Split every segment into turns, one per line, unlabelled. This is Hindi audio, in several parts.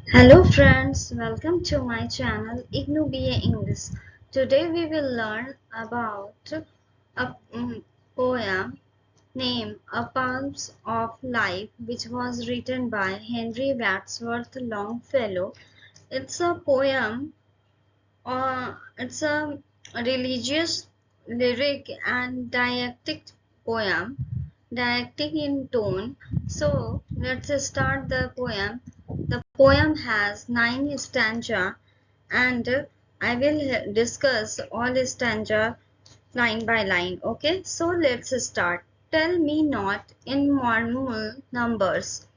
Hello friends, welcome to my channel IGNU BA English. Today we will learn about a poem named A Pulse of Life, which was written by Henry Wadsworth Longfellow. It's a poem, it's a religious lyric and didactic poem, didactic in tone. So let's start the poem. The poem has 9 stanzas and I will discuss all stanza line by line. Okay, so let's start. Tell me not in normal numbers.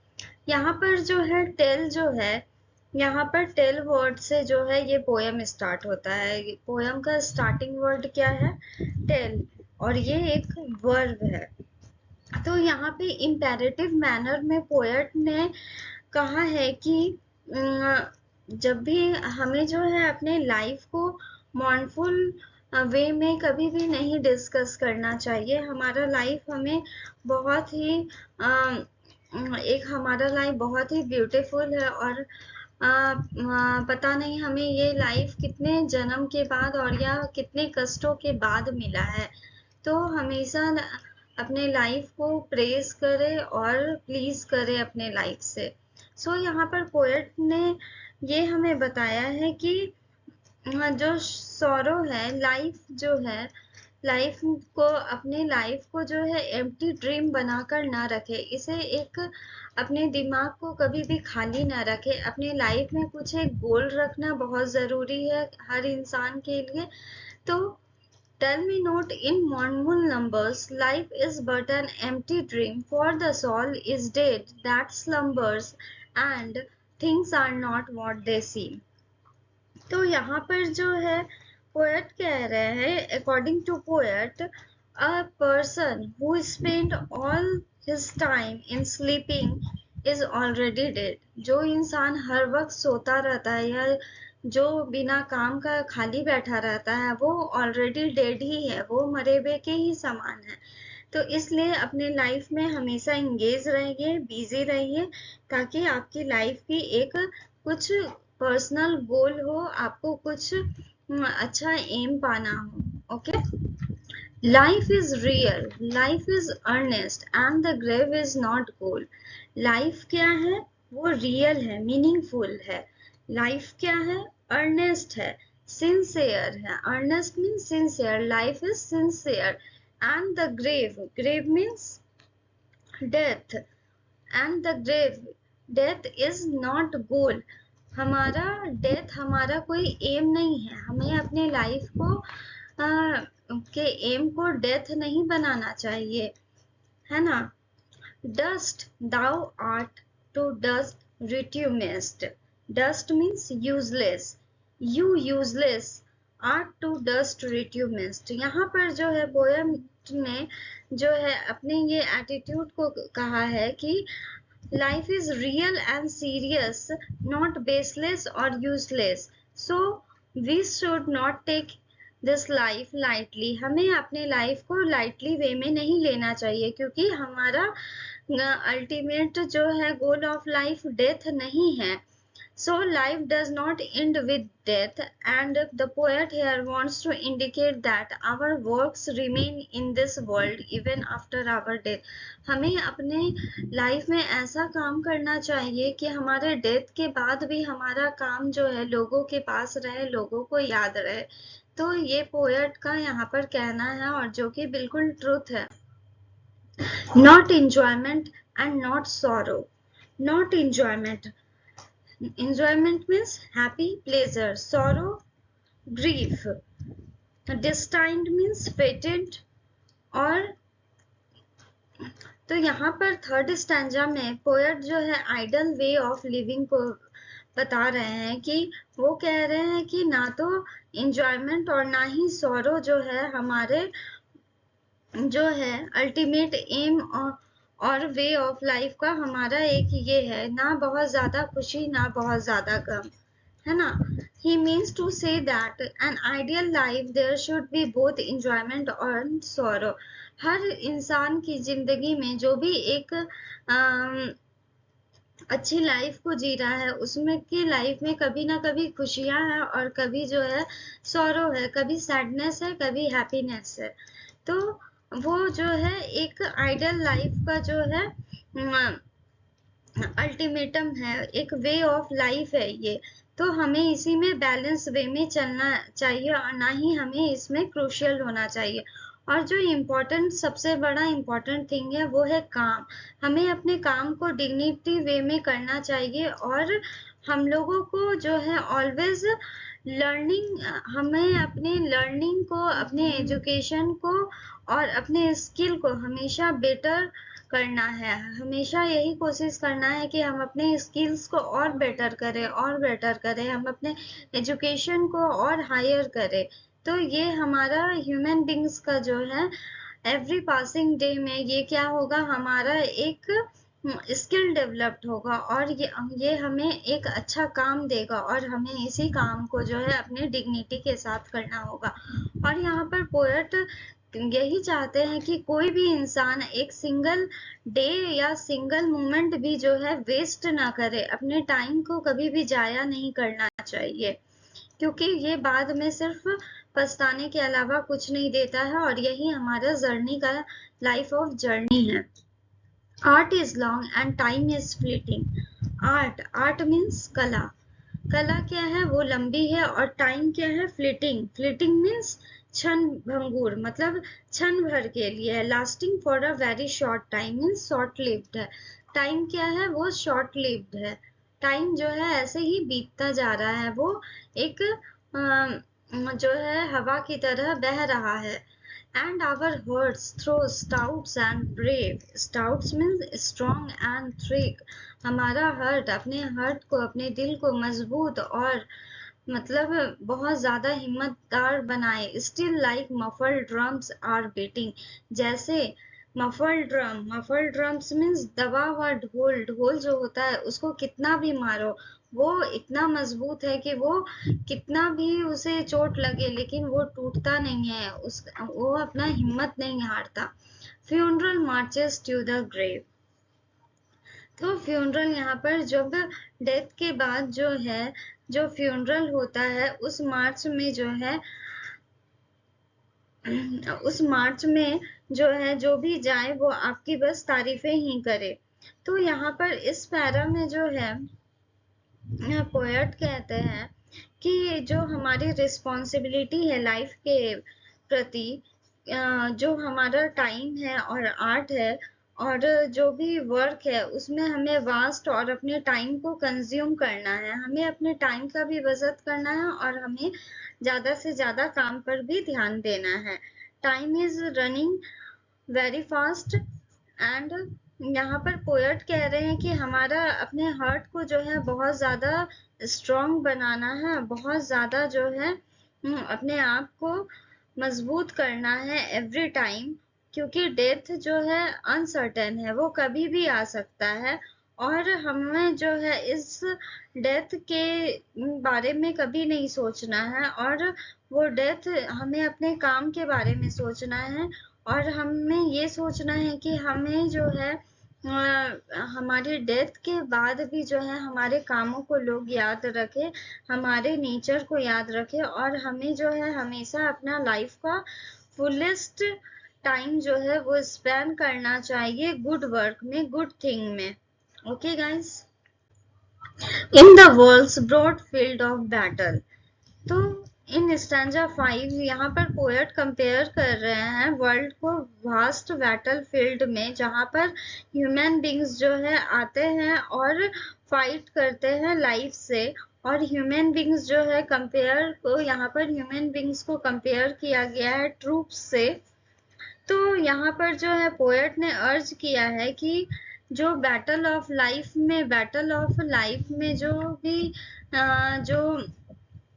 यहाँ पर जो है टेल जो है, यहाँ पर टेल वर्ड से जो है ये पोयम स्टार्ट होता है। पोयम का स्टार्टिंग वर्ड क्या है? टेल, और ये एक वर्ब है। तो यहाँ पे इम्पेरेटिव मैनर में पोएट ने कहा है कि जब भी हमें जो है अपने लाइफ को मॉर्नफुल वे में कभी भी नहीं डिस्कस करना चाहिए। हमारा लाइफ हमें बहुत ही हमारा लाइफ बहुत ही ब्यूटीफुल है और पता नहीं हमें ये लाइफ कितने जन्म के बाद और या कितने कष्टों के बाद मिला है। तो हमेशा अपने लाइफ को प्रेज करे और प्लीज करे अपने लाइफ से। सो यहाँ पर पोएट ने ये हमें बताया है कि जो सॉरो है, लाइफ जो है, लाइफ को अपने लाइफ को जो है एम्प्टी ड्रीम बनाकर ना रखे। इसे एक अपने दिमाग को कभी भी खाली ना रखे। अपने लाइफ में कुछ एक गोल रखना बहुत ज़रूरी है हर इंसान के लिए। तो tell me not in mournful numbers, life is but an empty dream, for the soul is dead that slumbers, and things are not what they seem. तो यहाँ पर जो है पोएट कह रहे हैं, according to poet, a person who spend all his time in sleeping is already dead. जो इंसान हर वक्त सोता रहता है या जो बिना काम का खाली बैठा रहता है वो ऑलरेडी डेड ही है, वो मरे हुए के ही समान है। तो इसलिए अपने लाइफ में हमेशा इंगेज रहिए, बिजी रहिए, ताकि आपकी लाइफ की एक कुछ पर्सनल गोल हो, आपको कुछ अच्छा एम पाना हो। Okay, life is real, life is earnest and the grave is not goal. Life क्या है? वो रियल है, मीनिंगफुल है। लाइफ क्या है? अर्नेस्ट है, सिंसियर है। Earnest means sincere, life is sincere. And the grave, grave means death, and the grave, death is not goal. हमारा डेथ हमारा कोई एम नहीं है। हमें अपने लाइफ को के एम को डेथ नहीं बनाना चाहिए, है ना। Dust thou art, to dust returnest. Dust means useless, you useless art to dust returnest. यहाँ पर जो है पोएम ने जो है अपने ये एटीट्यूड को कहा है कि life is real and serious, not baseless or useless. So we should not take this life lightly. हमें अपने लाइफ को लाइटली वे में नहीं लेना चाहिए, क्योंकि हमारा अल्टीमेट जो है गोल ऑफ लाइफ डेथ नहीं है। So life does not end with death, and the poet here wants to indicate that our works remain in this world even after our death. हमें अपने लाइफ में ऐसा काम करना चाहिए कि हमारे डेथ के बाद भी हमारा काम जो है लोगों के पास रहे, लोगों को याद रहे। तो ये पोएट का यहाँ पर कहना है, और जो कि बिल्कुल ट्रुथ है। Not enjoyment and not sorrow. Not enjoyment. Enjoyment means happy, pleasure. Sorrow, grief. Destined means fated। और तो यहाँ पर थर्ड स्टैंजा में पोएट जो है आइडल वे ऑफ लिविंग को बता रहे हैं कि वो कह रहे हैं कि ना तो इंजॉयमेंट और ना ही सॉरो जो है हमारे जो है अल्टीमेट एम और वे ऑफ लाइफ का हमारा एक ये है, ना बहुत ज्यादा खुशी ना बहुत ज्यादा गम, है ना। He means to say that an ideal life there should be both enjoyment and sorrow. हर इंसान की जिंदगी में जो भी एक अच्छी लाइफ को जी रहा है, उसमें की लाइफ में कभी ना कभी खुशियां हैं और कभी जो है सॉरो है, कभी सैडनेस है, कभी हैप्पीनेस है। तो वो जो है एक आइडियल लाइफ का जो है अल्टीमेटम है, एक वे ऑफ लाइफ है ये। तो हमें इसी में बैलेंस वे में चलना चाहिए और ना ही हमें इसमें क्रूशियल होना चाहिए। और जो इम्पोर्टेंट सबसे बड़ा इम्पोर्टेंट थिंग है वो है काम। हमें अपने काम को डिग्निटी वे में करना चाहिए और हम लोगों को जो है ऑलवेज लर्निंग, हमें अपने लर्निंग को, अपने एजुकेशन को और अपने स्किल को हमेशा बेटर करना है। हमेशा यही कोशिश करना है कि हम अपने स्किल्स को और बेटर करें और बेटर करें, हम अपने एजुकेशन को और हायर करें। तो ये हमारा ह्यूमन बींग्स का जो है एवरी पासिंग डे में ये क्या होगा, हमारा एक स्किल डेवलप्ड होगा और ये हमें एक अच्छा काम देगा और हमें इसी काम को जो है अपने डिग्निटी के साथ करना होगा। और यहाँ पर पोएट यही चाहते हैं कि कोई भी इंसान एक सिंगल डे या सिंगल मोमेंट भी जो है वेस्ट ना करे, अपने टाइम को कभी भी जाया नहीं करना चाहिए, क्योंकि ये बाद में सिर्फ पछताने के अलावा कुछ नहीं देता है और यही हमारा जर्नी का लाइफ ऑफ जर्नी है। Art is long and time is fleeting. Art means कला। कला क्या है, वो लंबी है, और टाइम क्या है, फ्लीटिंग। फ्लीटिंग मीन्स क्षण भंगुर, मतलब क्षण भर के लिए है। Lasting for a very short time means short lived है। टाइम क्या है, वो शॉर्ट लिव्ड है। टाइम जो है ऐसे ही बीतता जा रहा है, वो एक जो है हवा की तरह बह रहा है। And our hearts throw stouts and brave. Stouts means strong and thick. हमारा हर्ट, अपने हर्ट को, अपने दिल को मजबूत और मतलब बहुत ज्यादा हिम्मतदार बनाए। Still like muffled drums are beating. जैसे मफल्ड ड्रम्स मीन्स दबा हुआ ढोल। ढोल जो होता है उसको कितना भी मारो वो इतना मजबूत है कि वो कितना भी उसे चोट लगे लेकिन वो टूटता नहीं है, वो अपना हिम्मत नहीं हारता। Funeral marches to the grave. तो फ्यूनरल यहाँ पर जब डेथ के बाद जो है, जो फ्यूनरल होता है उस मार्च में जो है उस मार्च में जो है जो भी जाए वो आपकी बस तारीफें ही करे। तो यहाँ पर इस पैरा में जो है पोएट कहते हैं कि जो हमारी रिस्पॉन्सिबिलिटी है लाइफ के प्रति, जो हमारा टाइम है और आर्ट है और जो भी वर्क है उसमें हमें वास्ट और अपने टाइम को कंज्यूम करना है। हमें अपने टाइम का भी बचत करना है और हमें ज्यादा से ज्यादा काम पर भी ध्यान देना है। Time is running very fast and यहाँ पर पोएट कह रहे हैं कि हमारा अपने हार्ट को जो है बहुत ज्यादा स्ट्रॉन्ग बनाना है, बहुत ज्यादा जो है अपने आप को मजबूत करना है एवरी टाइम, क्योंकि डेथ जो है अनसर्टेन है, वो कभी भी आ सकता है। और हमें जो है इस डेथ के बारे में कभी नहीं सोचना है और वो डेथ, हमें अपने काम के बारे में सोचना है और हमें ये सोचना है कि हमें जो है हमारी डेथ के बाद भी जो है हमारे कामों को लोग याद रखे, हमारे नेचर को याद रखे और हमें जो है हमेशा अपना लाइफ का फुलेस्ट टाइम जो है वो स्पेंड करना चाहिए गुड वर्क में, गुड थिंग में। Okay guys. In the world's broad field of battle. तो इन स्टैंजा 5 यहाँ पर पोएट कंपेयर कर रहे हैं वर्ल्ड को वास्ट बैटल फील्ड में, जहाँ पर ह्यूमन बींग्स जो है आते हैं और फाइट करते हैं लाइफ से। और ह्यूमन बींग्स जो है कंपेयर को, यहाँ पर ह्यूमन बींग्स को कंपेयर किया गया है ट्रूप्स से। तो यहाँ पर जो है पोएट ने अर्ज किया है कि जो बैटल ऑफ लाइफ में, बैटल ऑफ लाइफ में जो भी जो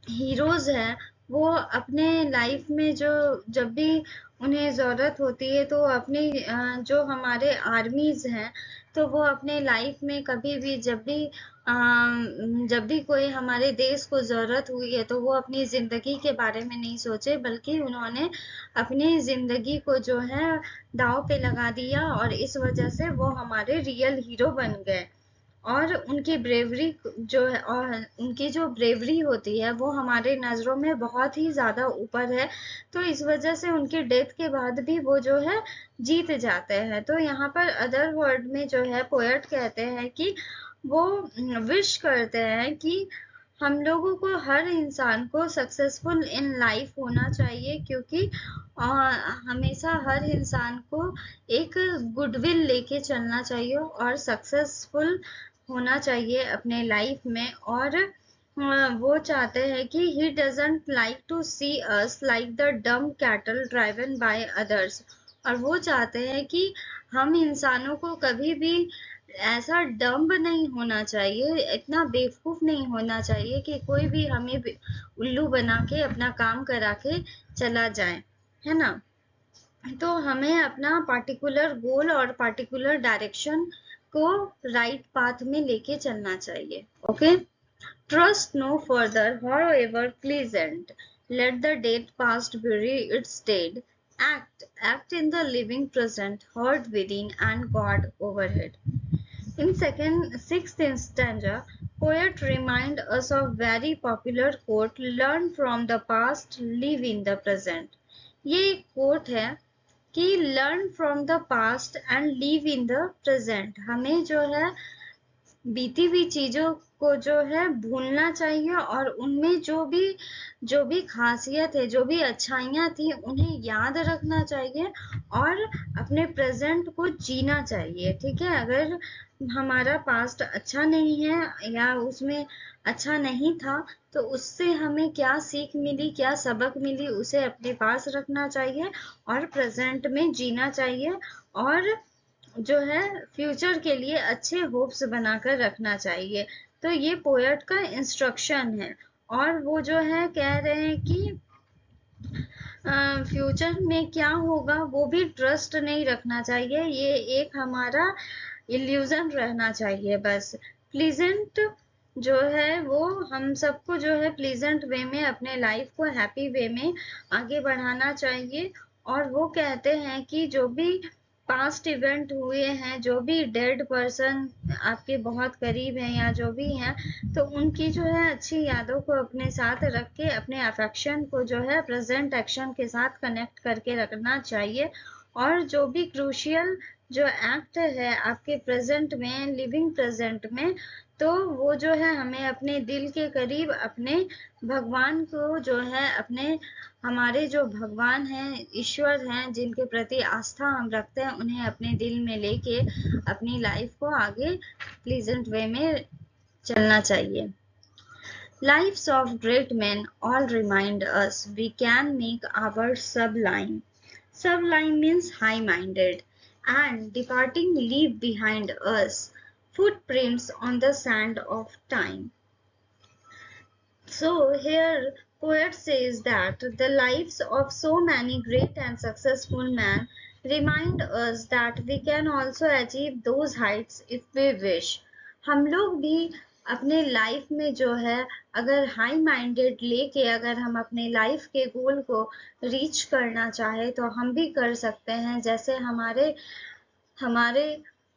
हीरोज हैं वो अपने लाइफ में जो जब भी उन्हें ज़रूरत होती है तो अपने जो हमारे आर्मीज हैं तो वो अपने लाइफ में कभी भी जब भी कोई हमारे देश को ज़रूरत हुई है तो वो अपनी ज़िंदगी के बारे में नहीं सोचे, बल्कि उन्होंने अपनी ज़िंदगी को जो है दांव पे लगा दिया और इस वजह से वो हमारे रियल हीरो बन गए। और उनकी ब्रेवरी जो है, और उनकी जो ब्रेवरी होती है वो हमारे नज़रों में बहुत ही ज़्यादा ऊपर है। तो इस वजह से उनकी डेथ के बाद भी वो जो है जीत जाते हैं। तो यहाँ पर अदर वर्ड में जो है पोएट कहते हैं कि वो विश करते हैं कि हम लोगों को, हर इंसान को सक्सेसफुल इन लाइफ होना चाहिए, क्योंकि हमेशा हर इंसान को एक गुडविल लेके चलना चाहिए और सक्सेसफुल होना चाहिए अपने लाइफ में। और वो चाहते हैं कि he doesn't like to see us like the dumb cattle driven by others. और वो चाहते हैं कि हम इंसानों को कभी भी ऐसा डम्ब नहीं होना चाहिए, इतना बेवकूफ नहीं होना चाहिए कि कोई भी हमें उल्लू बना के अपना काम करा के चला जाए, है ना। तो हमें अपना पार्टिकुलर गोल और पार्टिकुलर डायरेक्शन को राइट पाथ में लेके चलना चाहिए। Okay, trust no further however pleasant, let the dead past bury its dead, act in the living present, heart within and God overhead. In sixth stanza, poet remind us of very popular quote, learn from the past, live in the present. ये एक quote है कि learn from the past and live in the present। हमें जो है बीती हुई चीजों को जो है भूलना चाहिए और उनमें जो भी खासियत है, जो भी अच्छाइयाँ थी, उन्हें याद रखना चाहिए और अपने प्रेजेंट को जीना चाहिए। ठीक है, अगर हमारा पास्ट अच्छा नहीं है या उसमें अच्छा नहीं था तो उससे हमें क्या सीख मिली, क्या सबक मिली, उसे अपने पास रखना चाहिए और प्रेजेंट में जीना चाहिए और जो है फ्यूचर के लिए अच्छे होप्स बनाकर रखना चाहिए। तो ये पोएट का इंस्ट्रक्शन है और वो जो है कह रहे हैं कि फ्यूचर में क्या होगा वो भी ट्रस्ट नहीं रखना चाहिए, ये एक हमारा इल्यूजन रहना चाहिए बस। प्लीजेंट जो है वो हम सबको जो है प्लीजेंट वे में अपने लाइफ को हैप्पी वे में आगे बढ़ाना चाहिए। और वो कहते हैं कि जो भी पास्ट इवेंट हुए हैं, जो भी डेड पर्सन आपके बहुत करीब हैं या जो भी हैं, तो उनकी जो है अच्छी यादों को अपने साथ रख के अपने अफेक्शन को जो है प्रेजेंट एक्शन के साथ कनेक्ट करके रखना चाहिए। और जो भी क्रूशियल जो एक्ट है आपके प्रेजेंट में, लिविंग प्रेजेंट में, तो वो जो है हमें अपने दिल के करीब अपने भगवान को जो है अपने, हमारे जो भगवान हैं, ईश्वर हैं, जिनके प्रति आस्था हम रखते हैं, उन्हें अपने दिल में लेके अपनी लाइफ को आगे प्लीजेंट वे में चलना चाहिए। Lives of great men all remind us we can make our sublime. Sublime means high-minded, and departing leave behind us footprints on the sand of time. So here poet says that the lives of so many great and successful men remind us that we can also achieve those heights if we wish. हम लोग भी अपने लाइफ में जो है अगर हाई माइंडेड लेके अगर हम अपने लाइफ के गोल को रीच करना चाहे तो हम भी कर सकते हैं। जैसे हमारे हमारे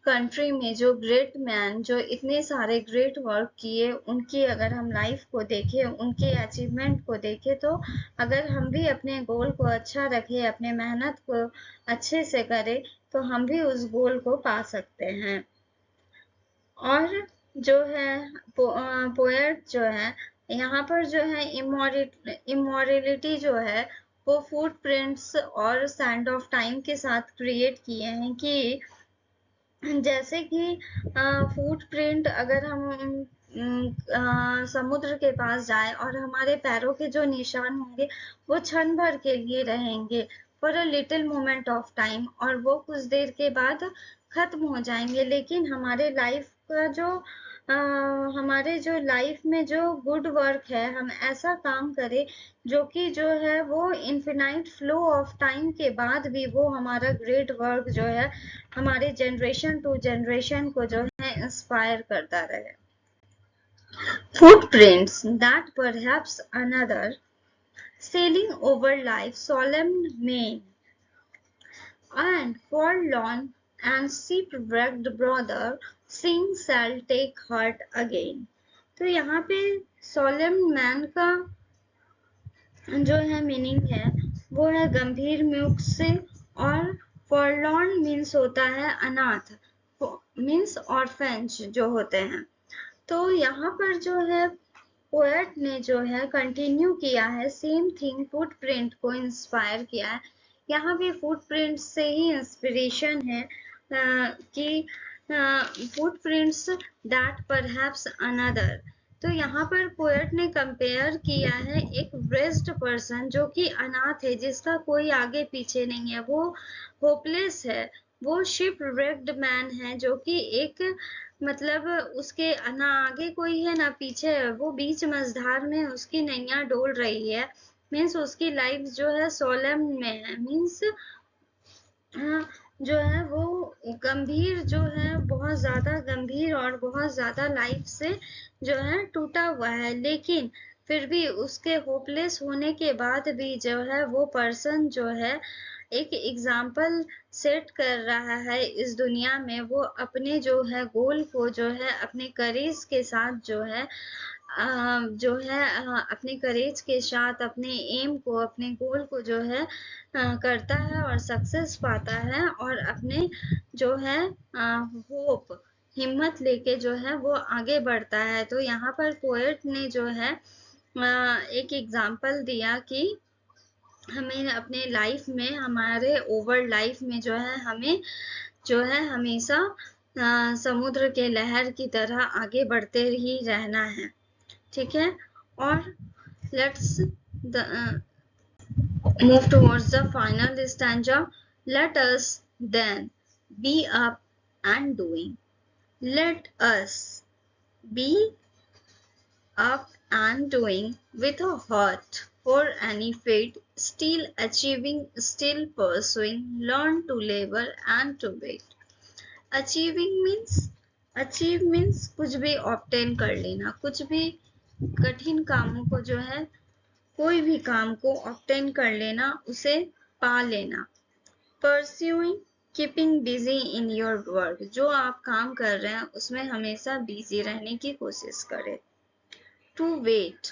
कंट्री में जो ग्रेट मैन जो इतने सारे ग्रेट वर्क किए, उनकी अगर हम लाइफ को देखें, उनके अचीवमेंट को देखें, तो अगर हम भी अपने गोल को अच्छा रखें, अपने मेहनत को अच्छे से करें, तो हम भी उस गोल को पा सकते हैं। और जो है पोएट जो है यहाँ पर जो है इमोरलिटी जो है वो फुटप्रिंट्स और सैंड ऑफ टाइम के साथ क्रिएट किए हैं कि जैसे कि फुटप्रिंट अगर हम समुद्र के पास जाए और हमारे पैरों के जो निशान होंगे वो क्षण भर के लिए रहेंगे, for a little moment of time, और वो कुछ देर के बाद खत्म हो जाएंगे। लेकिन हमारे लाइफ का जो हमारे जो लाइफ में जो गुड वर्क है, हम ऐसा काम करें जो कि जो है वो इनफिनाइट फ्लो ऑफ टाइम के बाद भी वो हमारा ग्रेट वर्क जो है हमारे जनरेशन टू जनरेशन को जो है इंस्पायर करता रहे। Footprints that perhaps another sailing over life's solemn main and forlorn and shipwrecked brother seeing shall take heart again. तो यहाँ पे सोलेम मैन का जो है मीनिंग है वो है गंभीर मुख से, और फॉरलॉर्न मीन्स होता है अनाथ, मीन्स ऑर्फेंज जो होते हैं। तो यहाँ पर जो है पोएट ने जो है कंटिन्यू किया है सेम थिंग, फुटप्रिंट को इंस्पायर किया है। यहाँ भी फुटप्रिंट से ही इंस्पिरेशन है कि फुटप्रिंट्स दैट परहैप्स अनदर। तो यहाँ पर पोएट ने कंपेयर किया है एक ब्रेस्ट पर्सन जो कि अनाथ है, जिसका कोई आगे पीछे नहीं है, वो होपलेस है, वो शिप रेक्ड मैन है, जो कि एक मतलब उसके ना आगे कोई है ना पीछे है, वो बीच मझधार में उसकी नैया डोल रही है। मीन्स उसकी लाइफ जो है सोलम में है, मीन्स जो है वो गंभीर जो है, बहुत ज्यादा गंभीर और बहुत ज्यादा लाइफ से जो है टूटा हुआ है। लेकिन फिर भी उसके होपलेस होने के बाद भी जो है वो पर्सन जो है एक एग्जाम्पल सेट कर रहा है इस दुनिया में। वो अपने जो है गोल को जो है अपने करेज के साथ जो है अपने करेज के साथ अपने एम को, अपने गोल को जो है करता है और सक्सेस पाता है, और अपने जो है होप, हिम्मत लेके जो है वो आगे बढ़ता है। तो यहाँ पर पोएट ने जो है एक एग्जाम्पल दिया कि हमें अपने लाइफ में, हमारे ओवर लाइफ में जो है हमें जो है हमेशा समुद्र के लहर की तरह आगे बढ़ते ही रहना है। ठीक है, और let's move towards the final stanza. Let us then be up and doing. Let us be up and doing with a heart for any fate, still achieving, still pursuing, learn to labor and to wait. Achieve means कुछ भी ऑब्टेन कर लेना, कुछ भी कठिन कामों को जो है, कोई भी काम को ऑब्टेन कर लेना, उसे पा लेना। Pursuing, keeping busy in your work, जो आप काम कर रहे हैं उसमें हमेशा बिजी रहने की कोशिश करें। To wait,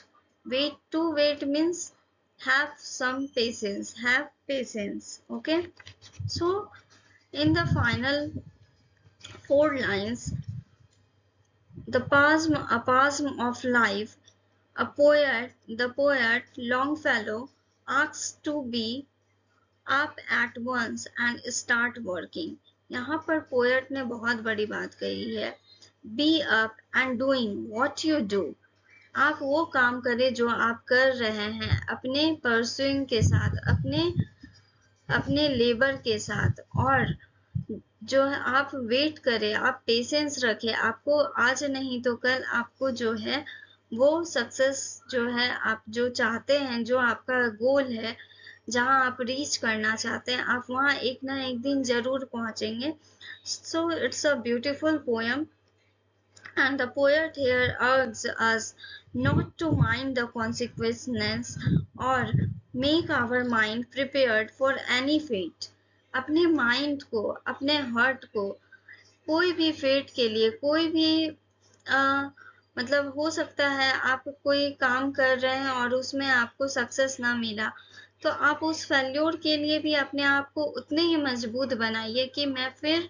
to wait means have some patience, have patience. Okay, so in the final 4 lines, the pasm of life, the poet Longfellow asks to be up at once and start working. यहाँ पर पोएट ने बहुत बड़ी बात कही है, be up and doing what you do. आप वो काम करें जो आप कर रहे हैं, अपने परस्यूइंग के साथ, अपने लेबर के साथ, और जो है आप वेट करें, आप पेशेंस रखें। आपको आज नहीं तो कल आपको जो है वो सक्सेस जो है, आप जो चाहते हैं, जो आपका गोल है, जहां आप रीच करना चाहते हैं, आप वहां एक ना एक दिन जरूर पहुंचेंगे। So it's a beautiful poem, and the poet here urges us not to mind the consequences or make our mind prepared for any fate. अपने माइंड को, अपने हार्ट को कोई भी फेट के लिए, कोई भी मतलब हो सकता है आप कोई काम कर रहे हैं और उसमें आपको सक्सेस ना मिला, तो आप उस फेल्योर के लिए भी अपने आप को उतने ही मजबूत बनाइए कि मैं फिर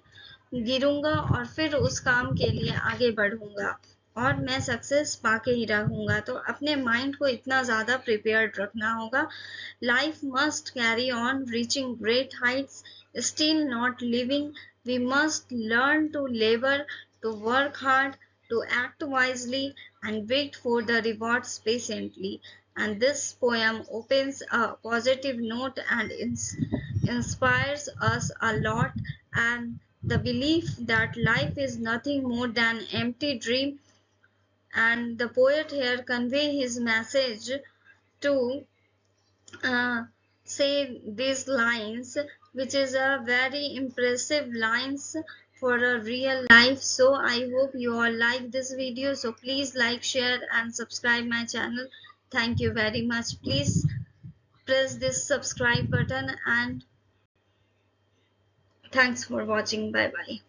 गिरूंगा और फिर उस काम के लिए आगे बढ़ूंगा और मैं सक्सेस पाके ही रहूंगा। तो अपने माइंड को इतना ज्यादा प्रिपेयर्ड रखना होगा। Life must carry on reaching great Heights, still not living, we must learn to labor, to work hard, to act wisely, and wait for the rewards patiently. And this poem opens a positive note and inspires us a lot, and the belief that life is nothing more than empty dream. And the poet here convey his message to say these lines, which is a very impressive lines for a real life. So I hope you all like this video. So please like, share and subscribe my channel. Thank you very much. Please press this subscribe button, and thanks for watching. Bye bye.